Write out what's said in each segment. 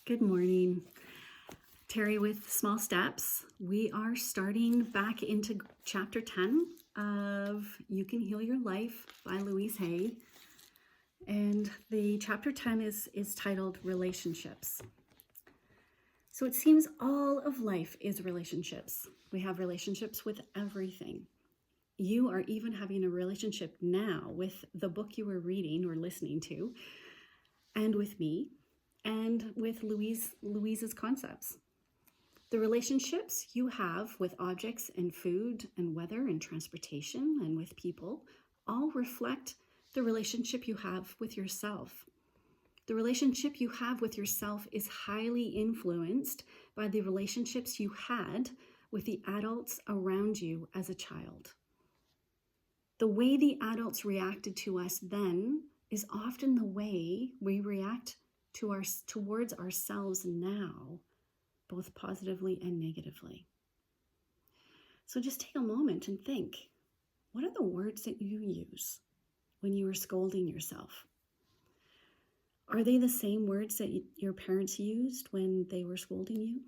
Good morning. Terry with Small Steps. We are starting back into chapter 10 of You Can Heal Your Life by Louise. And the chapter 10 is titled Relationships. So it seems all of life is relationships. We have relationships with everything. You are even having a relationship now with the book you were reading or listening to, and with me, and with Louise's concepts. The relationships you have with objects and food and weather and transportation and with people all reflect the relationship you have with yourself. The relationship you have with yourself is highly influenced by the relationships you had with the adults around you as a child. The way the adults reacted to us then is often the way we react towards ourselves now, both positively and negatively. So just take a moment and think, what are the words that you use when you are scolding yourself? Are they the same words that your parents used when they were scolding you?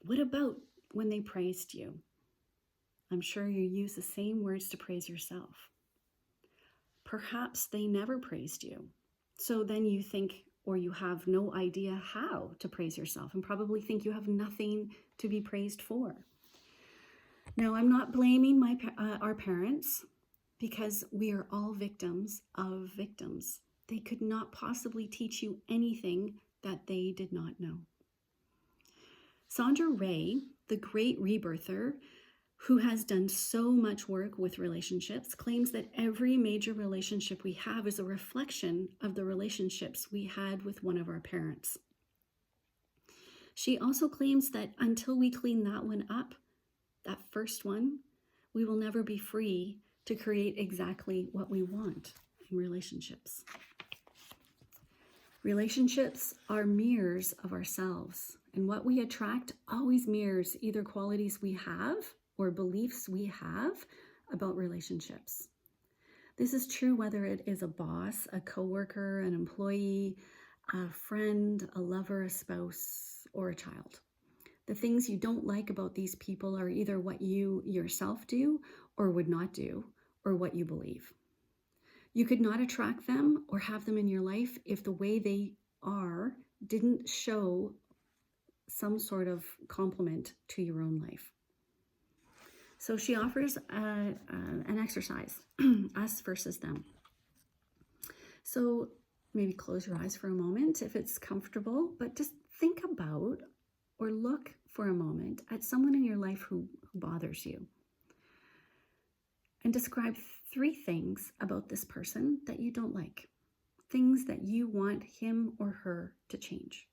What about when they praised you? I'm sure you use the same words to praise yourself. Perhaps they never praised you. So then you think, or you have no idea how to praise yourself and probably think you have nothing to be praised for. Now, I'm not blaming our parents because we are all victims of victims. They could not possibly teach you anything that they did not know. Sandra Ray, the great rebirther, who has done so much work with relationships, claims that every major relationship we have is a reflection of the relationships we had with one of our parents. She also claims that until we clean that one up, that first one, we will never be free to create exactly what we want in relationships. Relationships are mirrors of ourselves, and what we attract always mirrors either qualities we have or beliefs we have about relationships. This is true whether it is a boss, a coworker, an employee, a friend, a lover, a spouse, or a child. The things you don't like about these people are either what you yourself do or would not do, or what you believe. You could not attract them or have them in your life if the way they are didn't show some sort of complement to your own life. So she offers an exercise, us versus them. So maybe close your eyes for a moment if it's comfortable, but just think about or look for a moment at someone in your life who bothers you. And describe 3 things about this person that you don't like, things that you want him or her to change.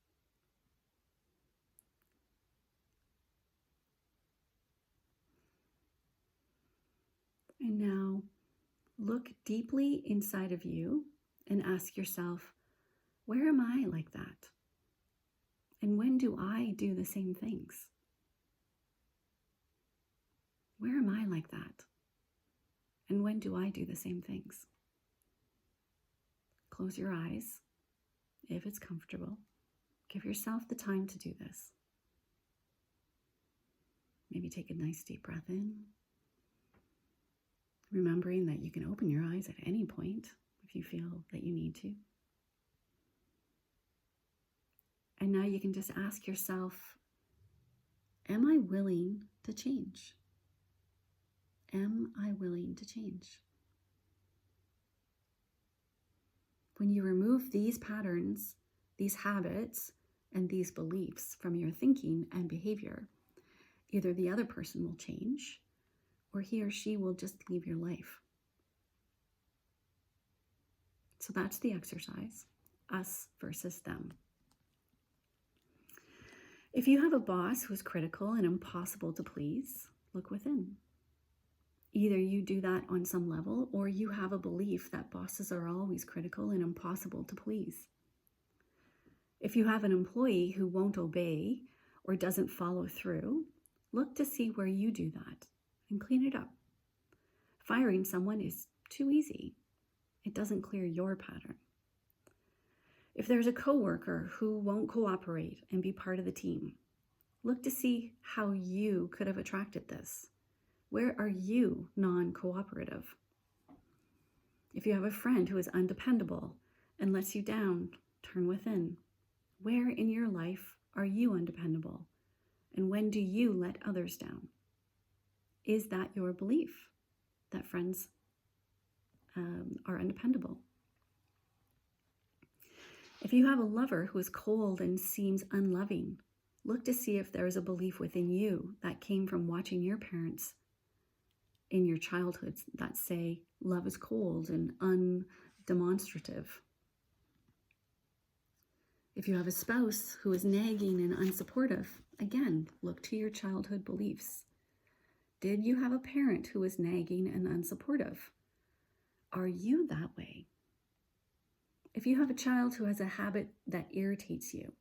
And now look deeply inside of you and ask yourself, where am I like that? And when do I do the same things? Where am I like that? And when do I do the same things? Close your eyes if it's comfortable. Give yourself the time to do this. Maybe take a nice deep breath in, remembering that you can open your eyes at any point if you feel that you need to. And now you can just ask yourself, am I willing to change? Am I willing to change? When you remove these patterns, these habits, and these beliefs from your thinking and behavior, either the other person will change or he or she will just leave your life. So that's the exercise, us versus them. If you have a boss who's critical and impossible to please, look within. Either you do that on some level or you have a belief that bosses are always critical and impossible to please. If you have an employee who won't obey or doesn't follow through, look to see where you do that and clean it up. Firing someone is too easy. It doesn't clear your pattern. If there's a coworker who won't cooperate and be part of the team, look to see how you could have attracted this. Where are you non-cooperative? If you have a friend who is undependable and lets you down, turn within. Where in your life are you undependable? And when do you let others down? Is that your belief that friends are undependable? If you have a lover who is cold and seems unloving, look to see if there is a belief within you that came from watching your parents in your childhood that say love is cold and undemonstrative. If you have a spouse who is nagging and unsupportive, again, look to your childhood beliefs. Did you have a parent who was nagging and unsupportive? Are you that way? If you have a child who has a habit that irritates you,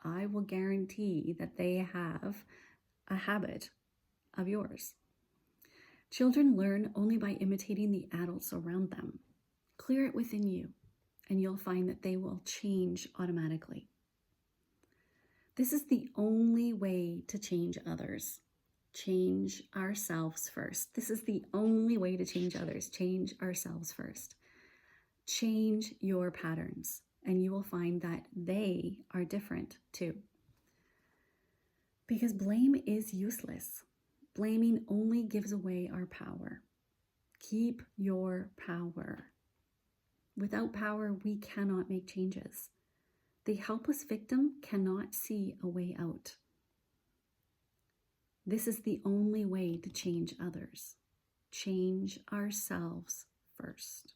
I will guarantee that they have a habit of yours. Children learn only by imitating the adults around them. Clear it within you, and you'll find that they will change automatically. This is the only way to change others. Change ourselves first. This is the only way to change others. Change ourselves first. Change your patterns, and you will find that they are different too. Because blame is useless. Blaming only gives away our power. Keep your power. Without power, we cannot make changes. The helpless victim cannot see a way out. This is the only way to change others. Change ourselves first.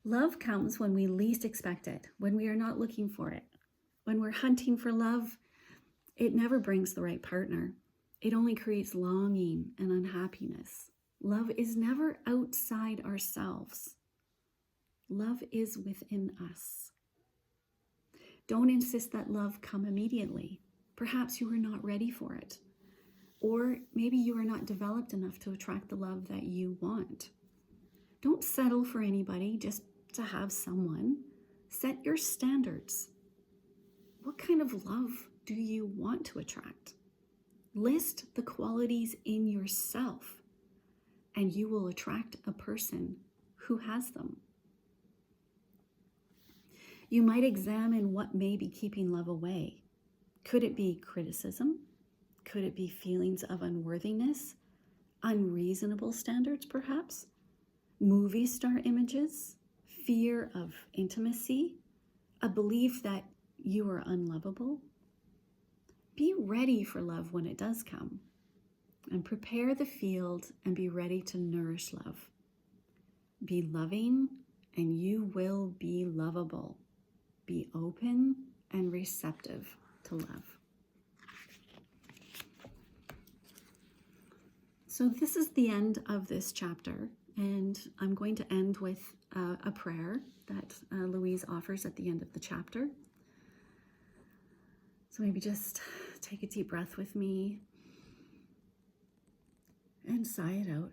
Love comes when we least expect it, when we are not looking for it. When we're hunting for love, it never brings the right partner. It only creates longing and unhappiness. Love is never outside ourselves. Love is within us. Don't insist that love come immediately. Perhaps you are not ready for it. Or maybe you are not developed enough to attract the love that you want. Don't settle for anybody just to have someone. Set your standards. What kind of love do you want to attract? List the qualities in yourself, and you will attract a person who has them. You might examine what may be keeping love away. Could it be criticism? Could it be feelings of unworthiness? Unreasonable standards, perhaps? Movie star images? Fear of intimacy? A belief that you are unlovable? Be ready for love when it does come, and prepare the field and be ready to nourish love. Be loving, and you will be lovable. Be open and receptive to love. So this is the end of this chapter, and I'm going to end with a prayer that Louise offers at the end of the chapter. So maybe just take a deep breath with me and sigh it out.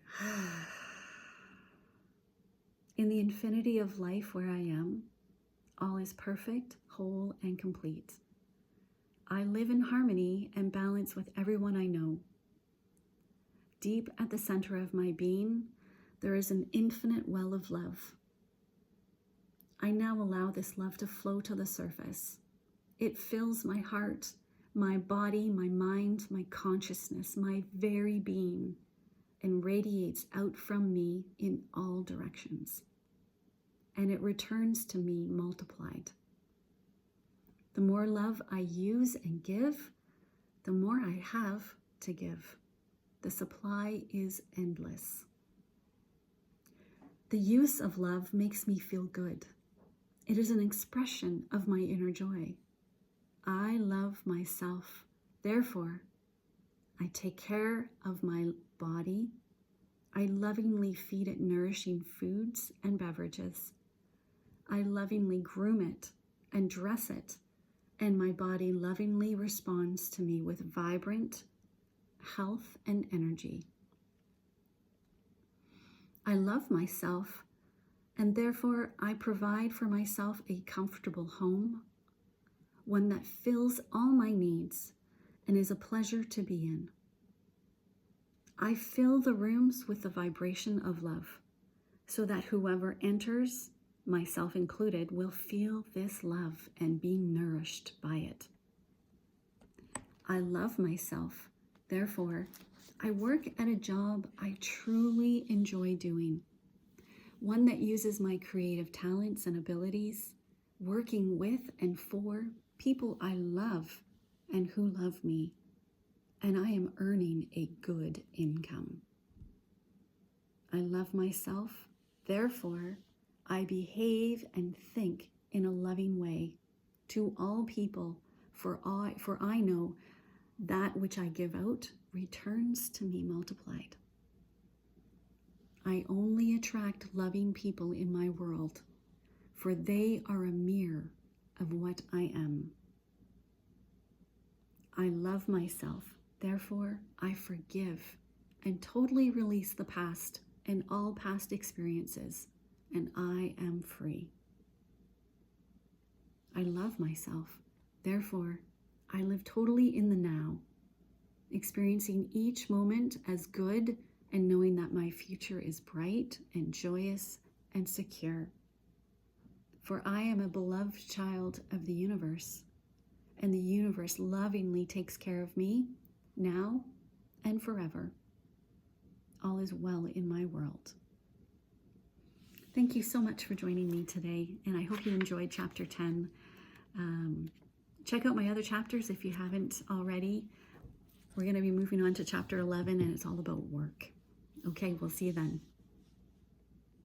In the infinity of life where I am, all is perfect, whole, and complete. I live in harmony and balance with everyone I know. Deep at the center of my being, there is an infinite well of love. I now allow this love to flow to the surface. It fills my heart, my body, my mind, my consciousness, my very being, and radiates out from me in all directions. And it returns to me multiplied. The more love I use and give, the more I have to give. The supply is endless. The use of love makes me feel good. It is an expression of my inner joy. I love myself. Therefore, I take care of my body. I lovingly feed it nourishing foods and beverages. I lovingly groom it and dress it, and my body lovingly responds to me with vibrant health and energy. I love myself and therefore I provide for myself a comfortable home, one that fills all my needs and is a pleasure to be in. I fill the rooms with the vibration of love, so that whoever enters, myself included, will feel this love and be nourished by it. I love myself. Therefore, I work at a job I truly enjoy doing, one that uses my creative talents and abilities, working with and for people I love and who love me, and I am earning a good income. I love myself. Therefore, I behave and think in a loving way to all people, for I know that which I give out returns to me multiplied. I only attract loving people in my world, for they are a mirror of what I am. I love myself. Therefore, I forgive and totally release the past and all past experiences, and I am free. I love myself. Therefore, I live totally in the now, experiencing each moment as good and knowing that my future is bright and joyous and secure. For I am a beloved child of the universe, and the universe lovingly takes care of me now and forever. All is well in my world. Thank you so much for joining me today, and I hope you enjoyed chapter 10. Check out my other chapters if you haven't already. We're going to be moving on to chapter 11, and it's all about work. Okay, we'll see you then.